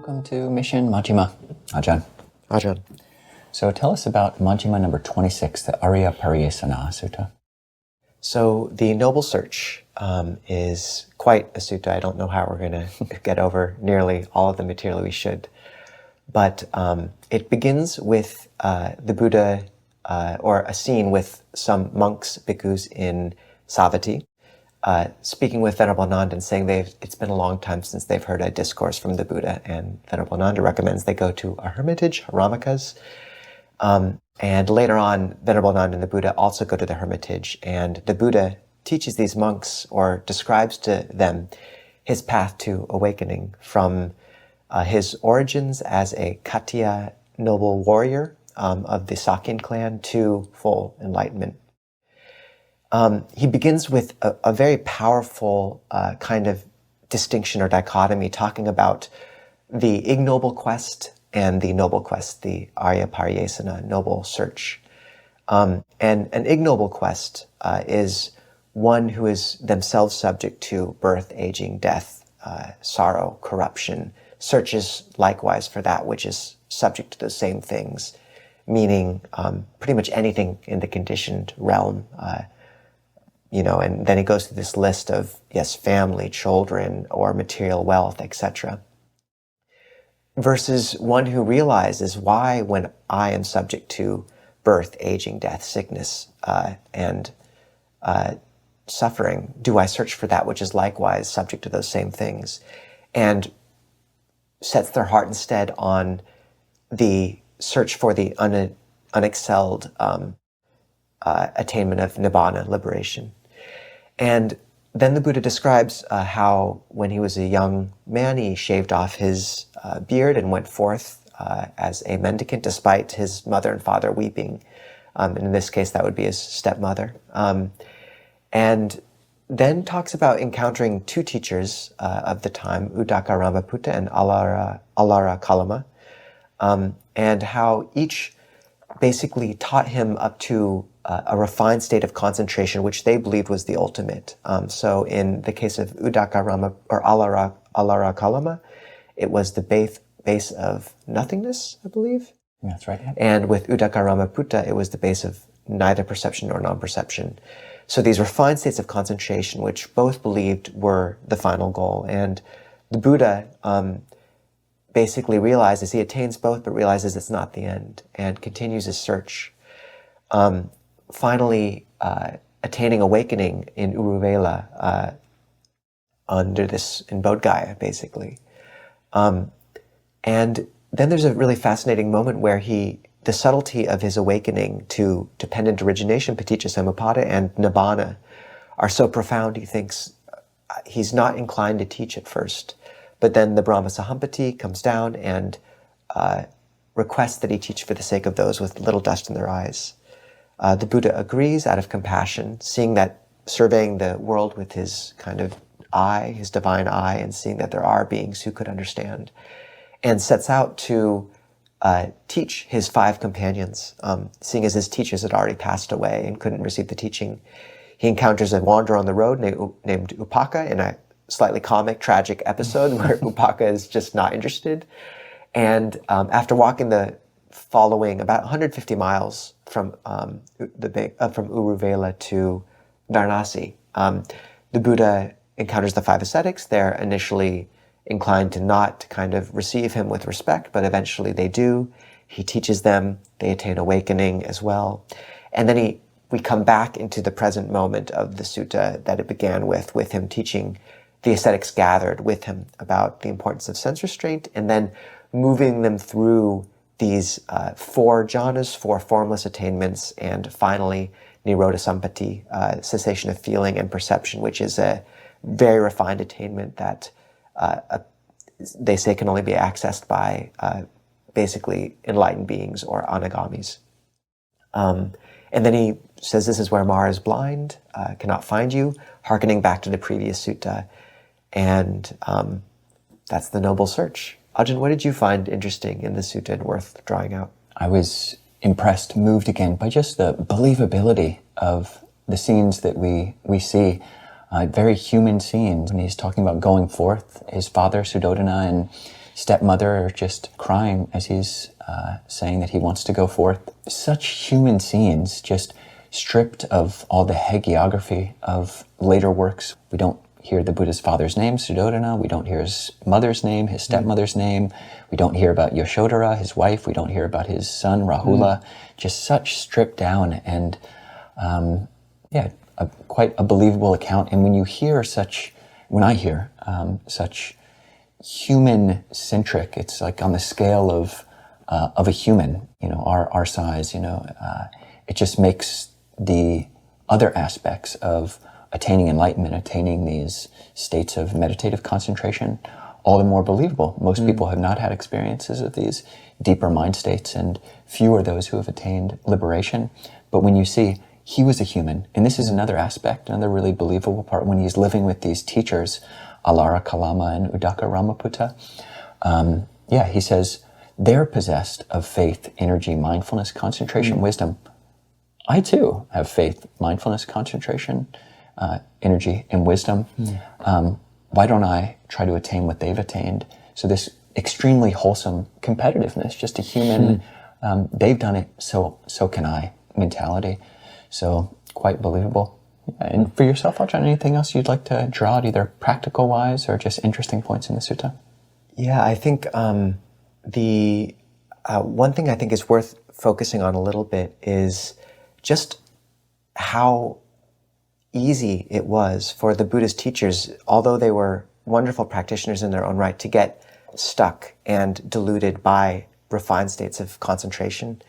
Welcome to Mission Majjhima, Ajahn. Ajahn. So tell us about Majjhima number 26, the Ariyapariyesanā Sutta. So the Noble Search is quite a sutta. I don't know how we're going to get over nearly all of the material we should. But it begins with the Buddha, or a scene with some monks, bhikkhus in Savatthi, speaking with Venerable Nanda and saying it's been a long time since they've heard a discourse from the Buddha, and Venerable Nanda recommends they go to a hermitage, Haramakas. And later on, Venerable Nanda and the Buddha also go to the hermitage, and the Buddha teaches these monks, or describes to them, his path to awakening from his origins as a Khattiya noble warrior of the Sakyan clan to full enlightenment. He begins with a very powerful kind of distinction or dichotomy, talking about the ignoble quest and the noble quest, the Ariyapariyesanā, noble search. And an ignoble quest is one who is themselves subject to birth, aging, death, sorrow, corruption, searches likewise for that which is subject to those same things, meaning pretty much anything in the conditioned realm. And then he goes through this list of, family, children, or material wealth, etc. Versus one who realizes, why, when I am subject to birth, aging, death, sickness, and suffering, do I search for that which is likewise subject to those same things? And sets their heart instead on the search for the unexcelled attainment of nibbana, liberation. And then the Buddha describes how when he was a young man, he shaved off his beard and went forth as a mendicant despite his mother and father weeping. And in this case, that would be his stepmother. And then talks about encountering two teachers of the time, Uddaka and Alara Kalama, and how each basically taught him up to a refined state of concentration, which they believed was the ultimate. So in the case of Uddaka or Alara Kalama, it was the base of nothingness, I believe. That's right. Yeah. And with Uddaka it was the base of neither perception nor non-perception. So these refined states of concentration, which both believed were the final goal. And the Buddha basically realizes he attains both, but realizes it's not the end, and continues his search. Finally, attaining awakening in Uruvela, in Bodh Gaya, basically. And then there's a really fascinating moment where the subtlety of his awakening to dependent origination, paticca samuppada, and nibbana are so profound, he thinks he's not inclined to teach at first. But then the Brahma Sahampati comes down and requests that he teach for the sake of those with little dust in their eyes. The Buddha agrees out of compassion, surveying the world with his kind of eye, his divine eye, and seeing that there are beings who could understand, and sets out to teach his 5 companions. Seeing as his teachers had already passed away and couldn't receive the teaching, he encounters a wanderer on the road named Upaka in a slightly comic, tragic episode where Upaka is just not interested. And after walking the following about 150 miles from Uruvela to Varanasi, the Buddha encounters the 5 ascetics. They're initially inclined to not kind of receive him with respect, but eventually they do. He teaches them, they attain awakening as well. And then we come back into the present moment of the sutta that it began with him teaching the ascetics gathered with him about the importance of sense restraint, and then moving them through these 4 jhanas, 4 formless attainments, and finally Nirodha Sampatti, cessation of feeling and perception, which is a very refined attainment that they say can only be accessed by basically enlightened beings or anagamis. And then he says, this is where Mara is blind, cannot find you, hearkening back to the previous sutta. And that's the Noble Search. Ajahn, what did you find interesting in the sutta and worth drawing out? I was impressed, moved again by just the believability of the scenes that we see. Very human scenes. When he's talking about going forth, his father, Suddhodana, and stepmother just crying as he's saying that he wants to go forth. Such human scenes, just stripped of all the hagiography of later works. We don't hear the Buddha's father's name, Suddhodana. We don't hear his mother's name, his stepmother's name. We don't hear about Yashodhara, his wife. We don't hear about his son, Rahula. Just such stripped down and, quite a believable account. And when you hear when I hear such human-centric, it's like on the scale of a human, our size, it just makes the other aspects of attaining enlightenment, attaining these states of meditative concentration, all the more believable. Most people have not had experiences of these deeper mind states, and few are those who have attained liberation. But when you see he was a human, and this is another aspect, another really believable part, when he's living with these teachers, Alara Kalama and Udaka Ramaputta, he says, they're possessed of faith, energy, mindfulness, concentration, wisdom. I too have faith, mindfulness, concentration, energy, and wisdom. Why don't I try to attain what they've attained? So this extremely wholesome competitiveness, just a human, they've done it, so can I mentality. So quite believable. And for yourself, Ajahn, anything else you'd like to draw out, either practical-wise or just interesting points in the sutta? Yeah, I think the one thing I think is worth focusing on a little bit is just how easy it was for the Buddhist teachers, although they were wonderful practitioners in their own right, to get stuck and deluded by refined states of concentration.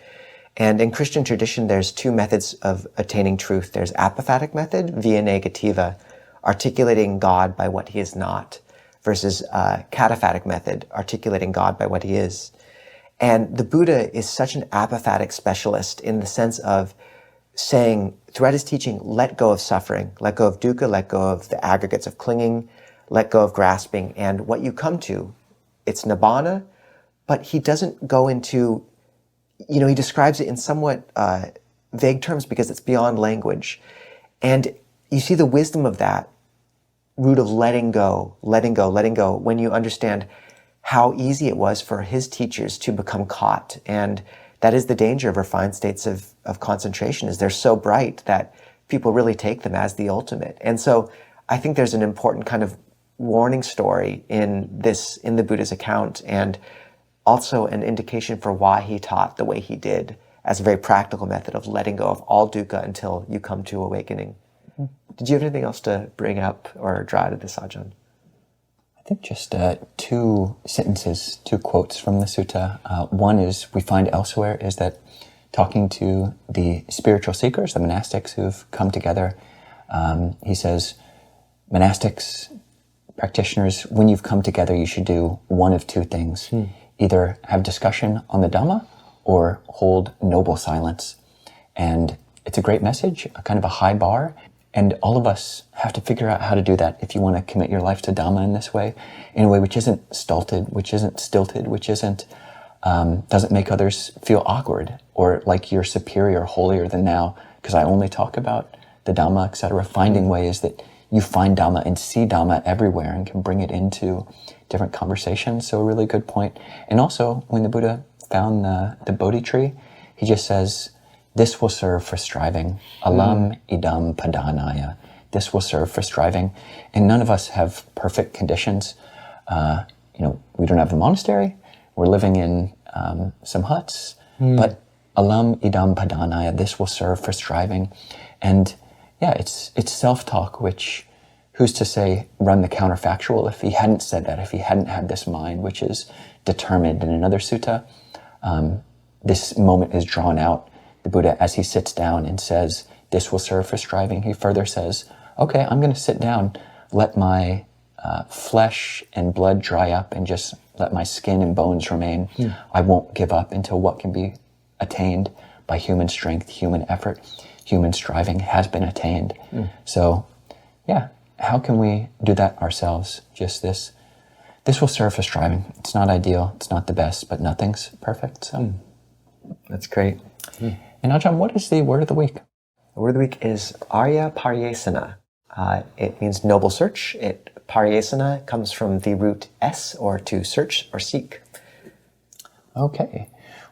And in Christian tradition, there's two methods of attaining truth. There's apophatic method, via negativa, articulating God by what he is not, versus cataphatic method, articulating God by what he is. And the Buddha is such an apophatic specialist in the sense of saying, throughout his teaching, let go of suffering, let go of dukkha, let go of the aggregates of clinging, let go of grasping. And what you come to, it's nibbana, but he doesn't go into, he describes it in somewhat vague terms because it's beyond language. And you see the wisdom of that root of letting go, when you understand how easy it was for his teachers to become caught. And that is the danger of refined states of concentration, is they're so bright that people really take them as the ultimate. And so I think there's an important kind of warning story in the Buddha's account, and also an indication for why he taught the way he did, as a very practical method of letting go of all dukkha until you come to awakening. Did you have anything else to bring up or draw out of this, Ajahn? I think just two sentences, two quotes from the sutta. One is, we find elsewhere, is that talking to the spiritual seekers, the monastics who've come together, he says, monastics, practitioners, when you've come together, you should do one of two things. Either have discussion on the Dhamma or hold noble silence. And it's a great message, a kind of a high bar. And all of us have to figure out how to do that if you want to commit your life to Dhamma in this way, in a way which isn't stilted, which isn't doesn't make others feel awkward or like you're superior, holier than thou, because I only talk about the Dhamma, etc. Finding ways that you find Dhamma and see Dhamma everywhere and can bring it into different conversations. So a really good point. And also, when the Buddha found the Bodhi tree, he just says, this will serve for striving. Alam idam padanaya. This will serve for striving. And none of us have perfect conditions. We don't have a monastery. We're living in some huts. But alam idam padanaya, this will serve for striving. And it's self-talk, which, who's to say, run the counterfactual? If he hadn't said that, if he hadn't had this mind, which is determined in another sutta, this moment is drawn out. The Buddha, as he sits down and says, this will serve for striving, he further says, okay, I'm going to sit down, let my flesh and blood dry up and just let my skin and bones remain. I won't give up until what can be attained by human strength, human effort, human striving has been attained. So, how can we do that ourselves? Just this will serve for striving. It's not ideal, it's not the best, but nothing's perfect. So that's great. And Ajahn, what is the word of the week? The word of the week is Ariyapariyesanā. It means noble search. It Ariyapariyesanā comes from the root S, or to search or seek. Okay.